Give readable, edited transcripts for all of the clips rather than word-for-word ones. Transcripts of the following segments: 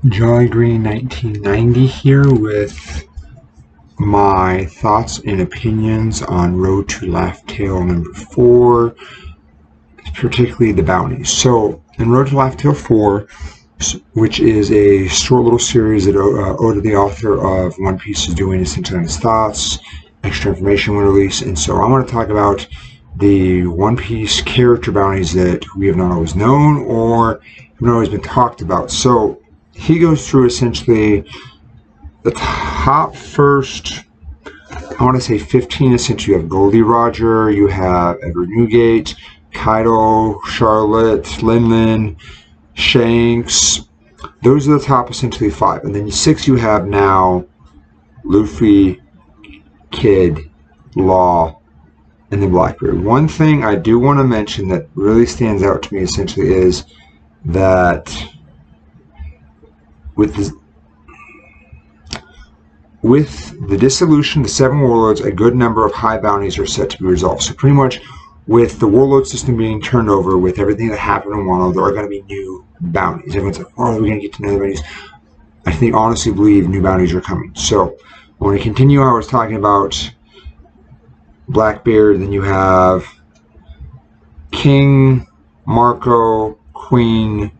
Jolly Green 1990 here with my thoughts and opinions on Road to Laugh Tale number 4, particularly the bounties. So, in Road to Laugh Tale 4, which is a short little series that Oda, the author of One Piece, is doing essentially on his thoughts, extra information when released, and so I want to talk about the One Piece character bounties that we have not always known or have not always been talked about. So, he goes through essentially the top first, I want to say 15. Essentially, you have Goldie Roger, you have Edward Newgate, Kaido, Charlotte, Linlin, Shanks. Those are the top essentially 5. And then 6 you have now Luffy, Kid, Law, and then Blackbeard. One thing I do want to mention that really stands out to me essentially is that with the dissolution of the 7 warlords, a good number of high bounties are set to be resolved. So pretty much with the warlord system being turned over, with everything that happened in Wano, there are going to be new bounties. Everyone's like, oh, are we going to get to know the bounties? I think, honestly believe new bounties are coming. So when we continue, I was talking about Blackbeard, then you have King, Marco, Queen,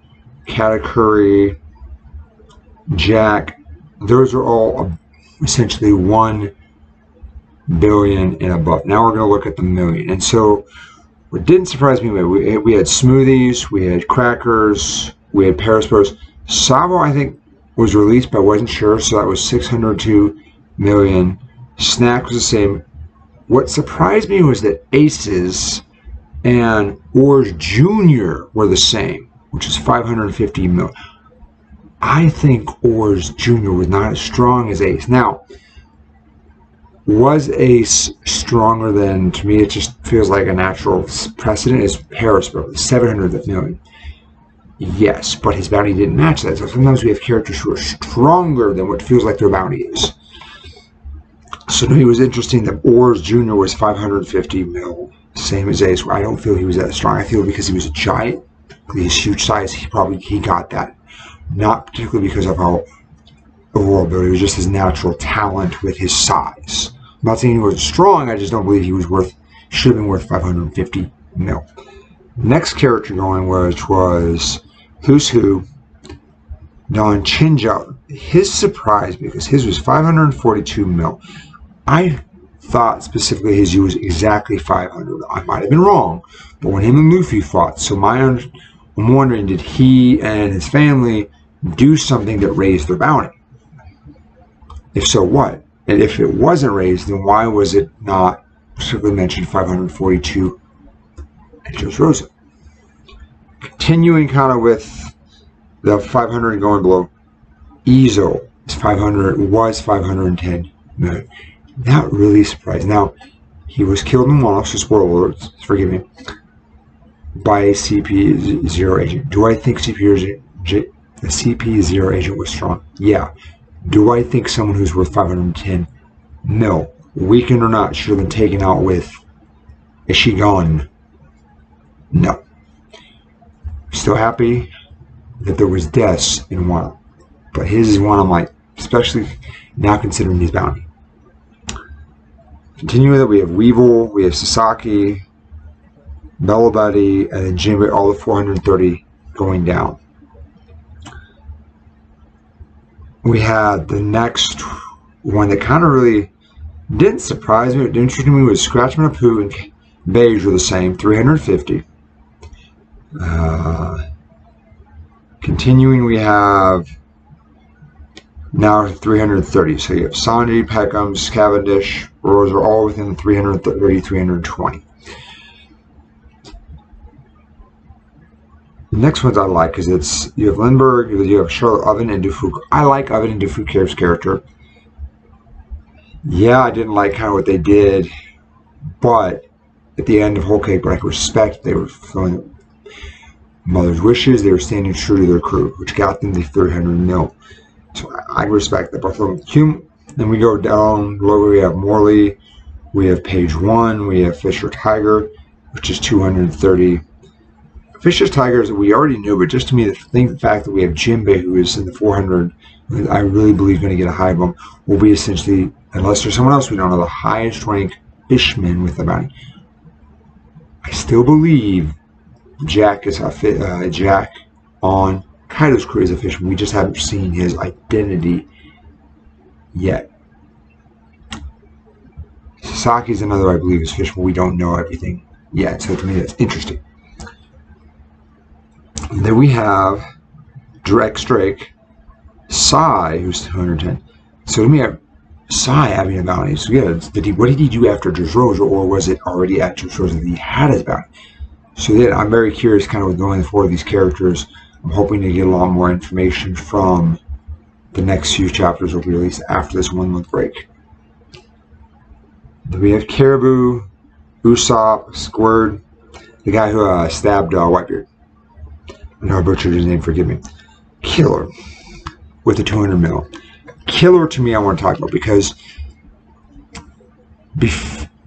Katakuri, Jack. Those are all essentially 1 billion and above. Now we're going to look at the million. And so what didn't surprise me, we had smoothies, we had crackers, we had Paris Bros. Sabo, I think, was released, but I wasn't sure, so that was 602 million. Snack was the same. What surprised me was that Aces and Oars Jr. were the same, which is 550 million. I think Oars Jr. was not as strong as Ace. Now, was Ace stronger than, to me, it just feels like a natural precedent, is Harrisburg, 700 million. Yes, but his bounty didn't match that. So sometimes we have characters who are stronger than what feels like their bounty is. So to me, it was interesting that Oars Jr. was 550 mil, same as Ace. I don't feel he was that strong. I feel because he was a giant, his huge size, he got that. Not particularly because of how overall ability, it was just his natural talent with his size. I'm not saying he was strong, I just don't believe he was should have been worth 550 mil. Next character going was Who's Who, Don Chinja. His surprised me because his was 542 mil. I thought specifically his was exactly 500. I might have been wrong, but when him and Luffy fought, so I'm wondering, did he and his family do something that raised their bounty? If so, what? And if it wasn't raised, then why was it not specifically mentioned 542 at Joe's Rosa? Continuing kind of with the 500 going below, Izo was 510 million. That really surprised. Now, he was killed in Wano, so spoiler alerts, forgive me, by a CP0 agent. Do I think the CP0 agent was strong? Yeah. Do I think someone who's worth 510 mil, weakened or not, should have been taken out with a Shigon? No. Still happy that there was deaths in Wano, but his is one I'm like, especially now considering his bounty. Continuing that, we have Weevil, we have Sasaki, Bella Buddy, and then Jinbei, all the 430 going down. We had the next one that kind of really didn't surprise me. What interested me was Scratchman, Apu, and Beige were the same, 350. Continuing, we have now 330. So you have Sandy, Peckham, Cavendish, Rose are all within 330, 320. The next ones I like because you have Lindbergh, you have Charlotte, Oven, and Dufour. I like Oven and Dufour's character. Yeah, I didn't like kind of what they did, but at the end of Whole Cake, I respect they were fulfilling mother's wishes. They were standing true to their crew, which got them the 300 mil. So I respect that. But then we go down lower. We have Morley, we have Page One, we have Fisher Tiger, which is 230. Vicious Tigers we already knew, but just to me, the fact that we have Jinbei, who is in the 400, I really believe going to get a high bump, will be essentially, unless there's someone else we don't know, the highest ranked fishman with the bounty. I still believe Jack is Jack on Kaido's crew is a fisherman. We just haven't seen his identity yet. Sasaki's another, I believe, is fisherman. We don't know everything yet, so to me that's interesting. And then we have Drake, Sai, who's 210. So to me, Sai having a bounty. So yeah, what did he do after Dressrosa, or was it already at Dressrosa that he had his bounty? So yeah, I'm very curious kind of with going forward these characters. I'm hoping to get a lot more information from the next few chapters will be released after this 1 month break. Then we have Caribou, Usopp, Squird, the guy who stabbed Whitebeard. I know I butchered his name, forgive me. Killer with the 200 mil. Killer to me I want to talk about because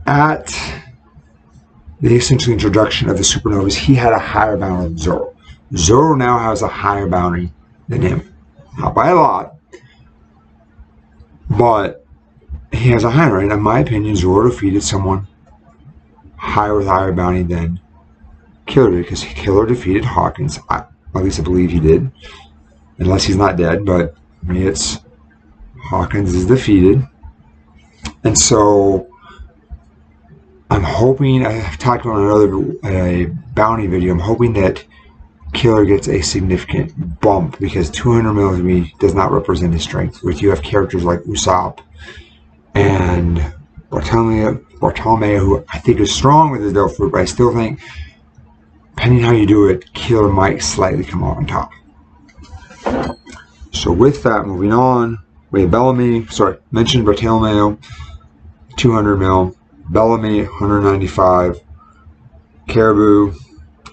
at the essential introduction of the supernovas, he had a higher bounty than Zoro. Zoro now has a higher bounty than him. Not by a lot, but he has a higher, and in my opinion, Zoro defeated someone higher with a higher bounty than Killer did, because Killer defeated Hawkins. At least I believe he did, unless he's not dead. But I mean, it's Hawkins is defeated, and so I'm hoping. I've talked about another bounty video. I'm hoping that Killer gets a significant bump because 200 mil to me does not represent his strength. With you have characters like Usopp and Bartolomeo, who I think is strong with his Devil Fruit, but I still think, depending how you do it, Killer might slightly come out on top. So with that, moving on, we have Bellamy. Sorry, mentioned Bartolomeo, 200 mil. Bellamy, 195. Caribou,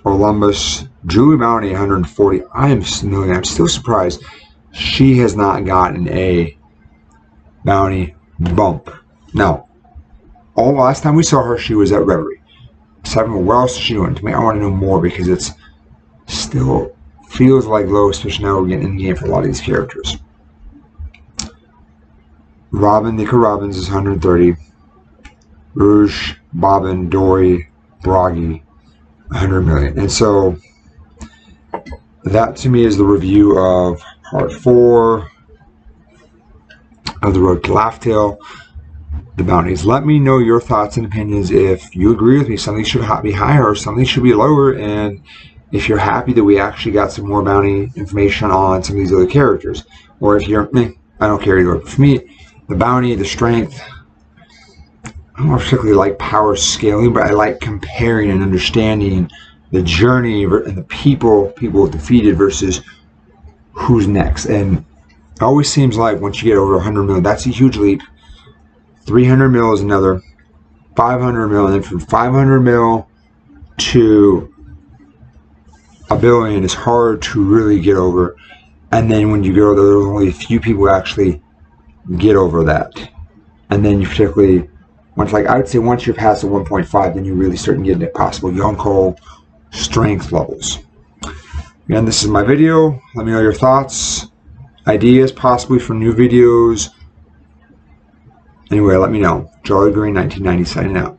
Olympus, Julie Bounty, 140. I'm still surprised she has not gotten a bounty bump. Now, last time we saw her, she was at Reverie. What else is she doing? To me, I want to know more because it's still feels like low, especially now we're getting in the game for a lot of these characters. Robin, Nico Robbins is 130. Rouge, Bobbin, Dory, Bragi, 100 million. And so that to me is the review of part 4 of the Road to Laugh-Tale, the bounties. Let me know your thoughts and opinions. If you agree with me, something should be higher or something should be lower, and if you're happy that we actually got some more bounty information on some of these other characters, or if you're I don't care either. For me, the bounty, the strength, I don't particularly like power scaling, but I like comparing and understanding the journey and the people defeated versus who's next. And it always seems like once you get over 100 mil, that's a huge leap. 300 mil is another, 500 mil, and then from 500 mil to $1 billion is hard to really get over. And then when you go, there's only a few people who actually get over that. And then you particularly, I would say once you're past the 1.5, then you really start getting at possible Yonko strength levels. Again, this is my video. Let me know your thoughts, ideas possibly for new videos. Anyway, let me know. Jolly Green 1990 signing out.